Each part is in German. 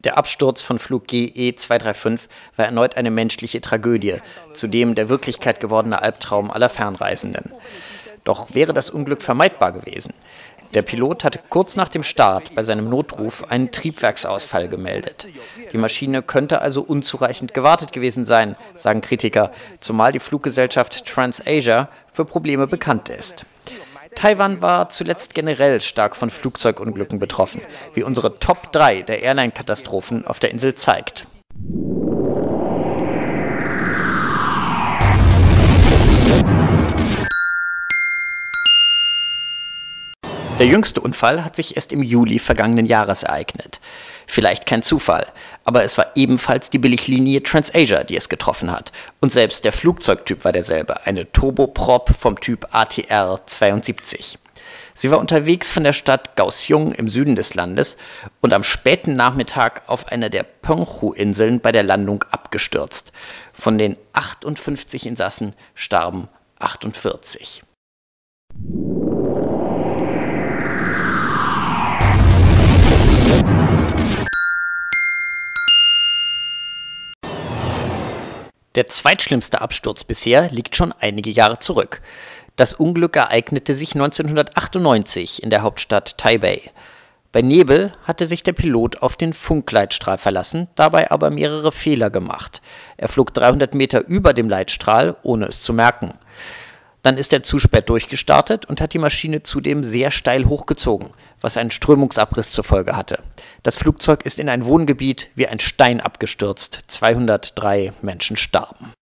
Der Absturz von Flug GE 235 war erneut eine menschliche Tragödie, zudem der Wirklichkeit gewordene Albtraum aller Fernreisenden. Doch wäre das Unglück vermeidbar gewesen. Der Pilot hatte kurz nach dem Start bei seinem Notruf einen Triebwerksausfall gemeldet. Die Maschine könnte also unzureichend gewartet gewesen sein, sagen Kritiker, zumal die Fluggesellschaft TransAsia für Probleme bekannt ist. Taiwan war zuletzt generell stark von Flugzeugunglücken betroffen, wie unsere Top 3 der Airline-Katastrophen auf der Insel zeigt. Der jüngste Unfall hat sich erst im Juli vergangenen Jahres ereignet. Vielleicht kein Zufall, aber es war ebenfalls die Billiglinie TransAsia, die es getroffen hat. Und selbst der Flugzeugtyp war derselbe, eine Turboprop vom Typ ATR 72. Sie war unterwegs von der Stadt Kaohsiung im Süden des Landes und am späten Nachmittag auf einer der Penghu-Inseln bei der Landung abgestürzt. Von den 58 Insassen starben 48. Der zweitschlimmste Absturz bisher liegt schon einige Jahre zurück. Das Unglück ereignete sich 1998 in der Hauptstadt Taipei. Bei Nebel hatte sich der Pilot auf den Funkleitstrahl verlassen, dabei aber mehrere Fehler gemacht. Er flog 300 Meter über dem Leitstrahl, ohne es zu merken. Dann ist er zu spät durchgestartet und hat die Maschine zudem sehr steil hochgezogen, was einen Strömungsabriss zur Folge hatte. Das Flugzeug ist in ein Wohngebiet wie ein Stein abgestürzt. 203 Menschen starben.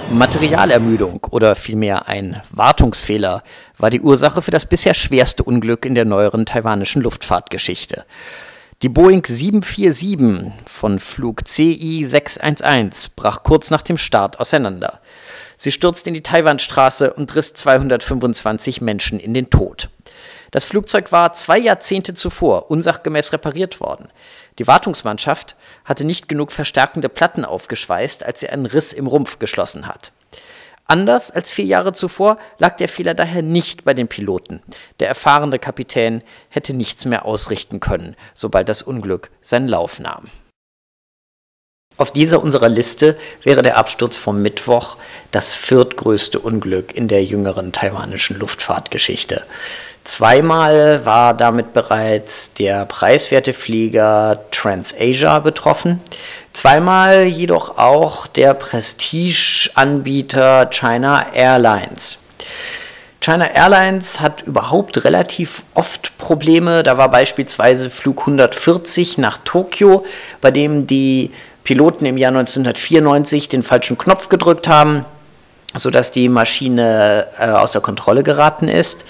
Materialermüdung oder vielmehr ein Wartungsfehler war die Ursache für das bisher schwerste Unglück in der neueren taiwanischen Luftfahrtgeschichte. Die Boeing 747 von Flug CI611 brach kurz nach dem Start auseinander. Sie stürzte in die Taiwanstraße und riss 225 Menschen in den Tod. Das Flugzeug war 2 Jahrzehnte zuvor unsachgemäß repariert worden. Die Wartungsmannschaft hatte nicht genug verstärkende Platten aufgeschweißt, als sie einen Riss im Rumpf geschlossen hat. Anders als 4 Jahre zuvor lag der Fehler daher nicht bei den Piloten. Der erfahrene Kapitän hätte nichts mehr ausrichten können, sobald das Unglück seinen Lauf nahm. Auf dieser unserer Liste wäre der Absturz vom Mittwoch das viertgrößte Unglück in der jüngeren taiwanischen Luftfahrtgeschichte. Zweimal war damit bereits der preiswerte Flieger TransAsia betroffen, zweimal jedoch auch der Prestigeanbieter China Airlines. China Airlines hat überhaupt relativ oft Probleme. Da war beispielsweise Flug 140 nach Tokio, bei dem die Piloten im Jahr 1994 den falschen Knopf gedrückt haben, sodass die Maschine außer Kontrolle geraten ist.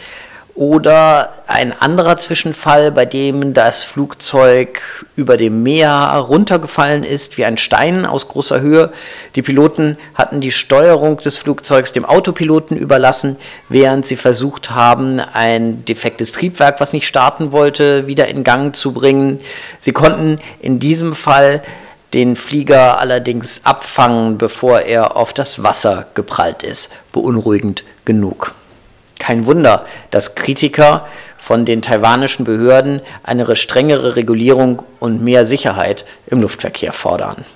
Oder ein anderer Zwischenfall, bei dem das Flugzeug über dem Meer runtergefallen ist wie ein Stein aus großer Höhe. Die Piloten hatten die Steuerung des Flugzeugs dem Autopiloten überlassen, während sie versucht haben, ein defektes Triebwerk, was nicht starten wollte, wieder in Gang zu bringen. Sie konnten in diesem Fall den Flieger allerdings abfangen, bevor er auf das Wasser geprallt ist. Beunruhigend genug. Kein Wunder, dass Kritiker von den taiwanischen Behörden eine strengere Regulierung und mehr Sicherheit im Luftverkehr fordern.